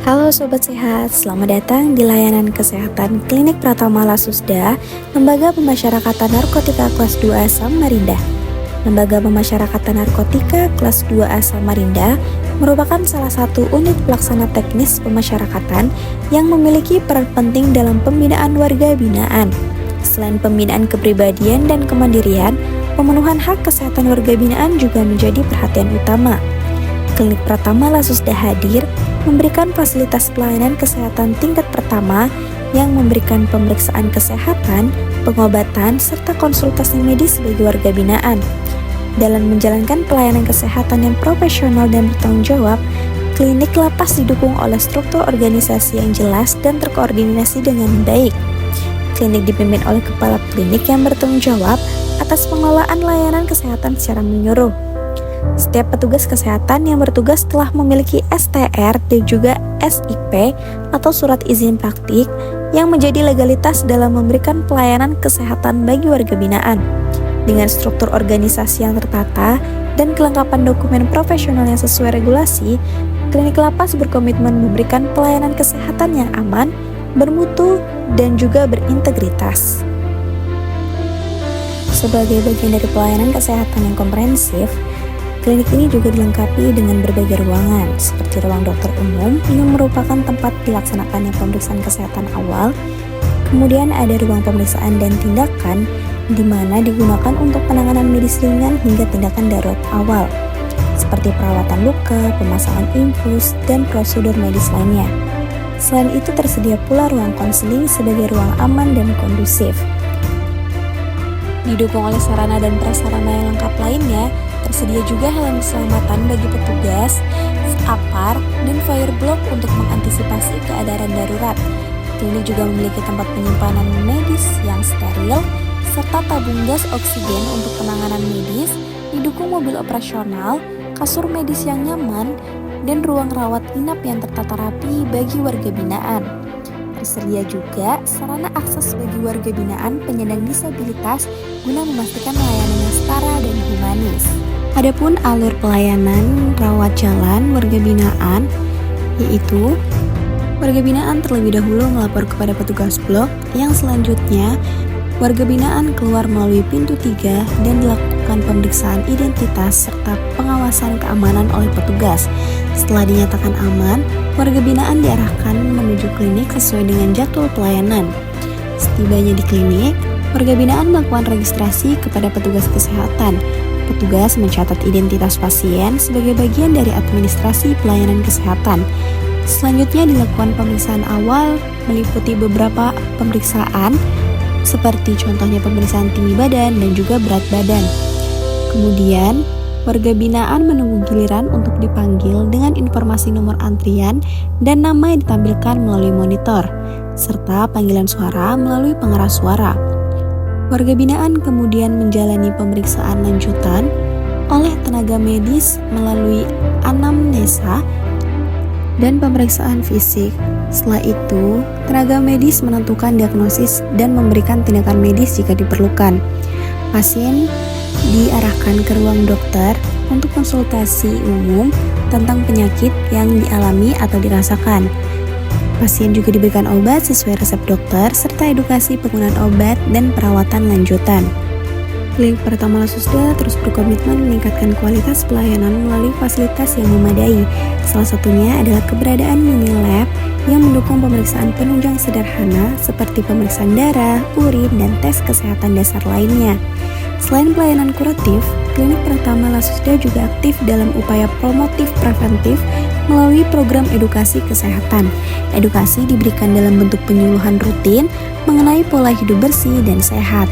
Halo Sobat Sehat, selamat datang di layanan kesehatan Klinik Pratama Lasusda, Lembaga Pemasyarakatan Narkotika Kelas 2A Samarinda. Lembaga Pemasyarakatan Narkotika Kelas 2A Samarinda merupakan salah satu unit pelaksana teknis pemasyarakatan yang memiliki peran penting dalam pembinaan warga binaan. Selain pembinaan kepribadian dan kemandirian, pemenuhan hak kesehatan warga binaan juga menjadi perhatian utama. Klinik Pratama Lasusda hadir memberikan fasilitas pelayanan kesehatan tingkat pertama yang memberikan pemeriksaan kesehatan, pengobatan, serta konsultasi medis bagi warga binaan. Dalam menjalankan pelayanan kesehatan yang profesional dan bertanggung jawab, klinik lapas didukung oleh struktur organisasi yang jelas dan terkoordinasi dengan baik. Klinik dipimpin oleh kepala klinik yang bertanggung jawab atas pengelolaan layanan kesehatan secara menyeluruh. Setiap petugas kesehatan yang bertugas telah memiliki STR dan juga SIP atau surat izin praktik yang menjadi legalitas dalam memberikan pelayanan kesehatan bagi warga binaan. Dengan struktur organisasi yang tertata dan kelengkapan dokumen profesional yang sesuai regulasi, klinik lapas berkomitmen memberikan pelayanan kesehatan yang aman, bermutu, dan juga berintegritas. Sebagai bagian dari pelayanan kesehatan yang komprehensif, klinik ini juga dilengkapi dengan berbagai ruangan, seperti ruang dokter umum yang merupakan tempat dilaksanakannya pemeriksaan kesehatan awal. Kemudian ada ruang pemeriksaan dan tindakan, di mana digunakan untuk penanganan medis ringan hingga tindakan darurat awal, seperti perawatan luka, pemasangan infus, dan prosedur medis lainnya. Selain itu tersedia pula ruang konseling sebagai ruang aman dan kondusif. Didukung oleh sarana dan prasarana yang lengkap lainnya, tersedia juga helm keselamatan bagi petugas, APAR, dan fireblock untuk mengantisipasi keadaan darurat. Klinik juga memiliki tempat penyimpanan medis yang steril, serta tabung gas oksigen untuk penanganan medis, didukung mobil operasional, kasur medis yang nyaman, dan ruang rawat inap yang tertata rapi bagi warga binaan. Tersedia juga sarana akses bagi warga binaan penyandang disabilitas guna memastikan layanan yang setara dan humanis. Adapun alur pelayanan rawat jalan warga binaan, yaitu warga binaan terlebih dahulu melapor kepada petugas blok, yang selanjutnya warga binaan keluar melalui pintu 3 dan dilakukan pemeriksaan identitas serta pengawasan keamanan oleh petugas. Setelah dinyatakan aman, warga binaan diarahkan menuju klinik sesuai dengan jadwal pelayanan. Setibanya di klinik, warga binaan melakukan registrasi kepada petugas kesehatan. Petugas mencatat identitas pasien sebagai bagian dari administrasi pelayanan kesehatan. Selanjutnya dilakukan pemeriksaan awal meliputi beberapa pemeriksaan seperti contohnya pemeriksaan tinggi badan dan juga berat badan. Kemudian, warga binaan menunggu giliran untuk dipanggil dengan informasi nomor antrian dan nama yang ditampilkan melalui monitor, serta panggilan suara melalui pengeras suara. Warga binaan kemudian menjalani pemeriksaan lanjutan oleh tenaga medis melalui anamnesa dan pemeriksaan fisik. Setelah itu, tenaga medis menentukan diagnosis dan memberikan tindakan medis jika diperlukan. Pasien diarahkan ke ruang dokter untuk konsultasi umum tentang penyakit yang dialami atau dirasakan. Pasien juga diberikan obat sesuai resep dokter serta edukasi penggunaan obat dan perawatan lanjutan. Klinik Pratama Lasusda terus berkomitmen meningkatkan kualitas pelayanan melalui fasilitas yang memadai. Salah satunya adalah keberadaan Unilab yang mendukung pemeriksaan penunjang sederhana seperti pemeriksaan darah, urin, dan tes kesehatan dasar lainnya. Selain pelayanan kuratif, Klinik Pratama Lasusda juga aktif dalam upaya promotif preventif melalui program edukasi kesehatan. Edukasi diberikan dalam bentuk penyuluhan rutin mengenai pola hidup bersih dan sehat.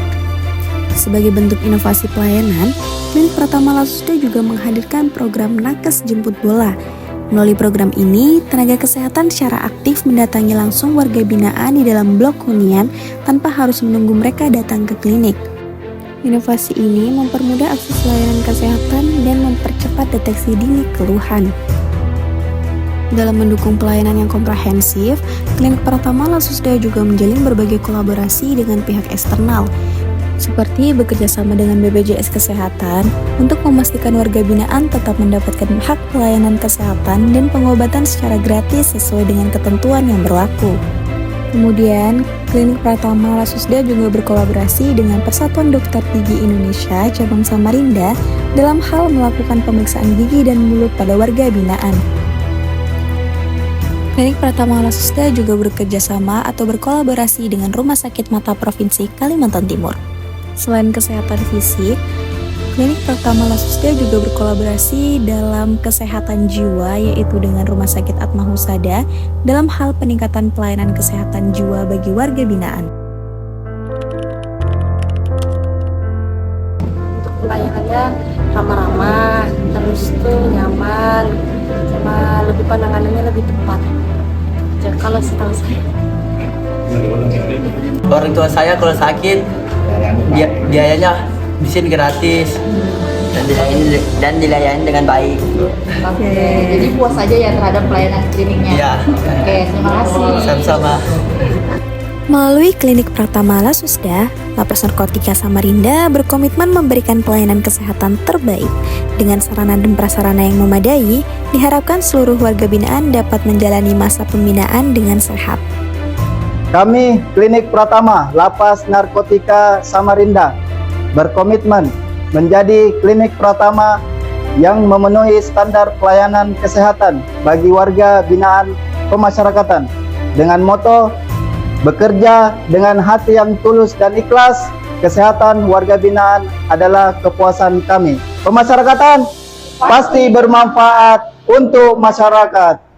Sebagai bentuk inovasi pelayanan, Klinik Pratama Lasusda juga menghadirkan program Nakes Jemput Bola. Melalui program ini, tenaga kesehatan secara aktif mendatangi langsung warga binaan di dalam blok hunian tanpa harus menunggu mereka datang ke klinik. Inovasi ini mempermudah akses layanan kesehatan dan mempercepat deteksi dini keluhan. Dalam mendukung pelayanan yang komprehensif, Klinik Pratama Lasusda juga menjalin berbagai kolaborasi dengan pihak eksternal. seperti bekerja sama dengan BPJS Kesehatan untuk memastikan warga binaan tetap mendapatkan hak pelayanan kesehatan dan pengobatan secara gratis sesuai dengan ketentuan yang berlaku. Kemudian, Klinik Pratama Lasusda juga berkolaborasi dengan Persatuan Dokter Gigi Indonesia cabang Samarinda dalam hal melakukan pemeriksaan gigi dan mulut pada warga binaan. Klinik Pratama Lasusda juga bekerja sama atau berkolaborasi dengan Rumah Sakit Mata Provinsi Kalimantan Timur. Selain kesehatan fisik, Klinik Pratama Lasusda juga berkolaborasi dalam kesehatan jiwa, yaitu dengan Rumah Sakit Atma Husada dalam hal peningkatan pelayanan kesehatan jiwa bagi warga binaan. Untuk pelayanannya ramah-ramah, terus tuh nyaman, sama lebih penanganannya lebih tepat. Ya, kalau setahu saya. Orang tua saya kalau sakit, biayanya di sini gratis dan dilayani dengan baik. Oke. Jadi puas aja ya terhadap pelayanan kliniknya. Iya. Oke, terima kasih. Sama-sama. Melalui Klinik Pratama Lasusda, Lapas Narkotika Samarinda berkomitmen memberikan pelayanan kesehatan terbaik. Dengan sarana dan prasarana yang memadai, diharapkan seluruh warga binaan dapat menjalani masa pembinaan dengan sehat. Kami Klinik Pratama Lapas Narkotika Samarinda berkomitmen menjadi klinik pertama yang memenuhi standar pelayanan kesehatan bagi warga binaan pemasyarakatan dengan moto bekerja dengan hati yang tulus dan ikhlas. Kesehatan warga binaan adalah kepuasan kami. Pemasyarakatan pasti bermanfaat untuk masyarakat.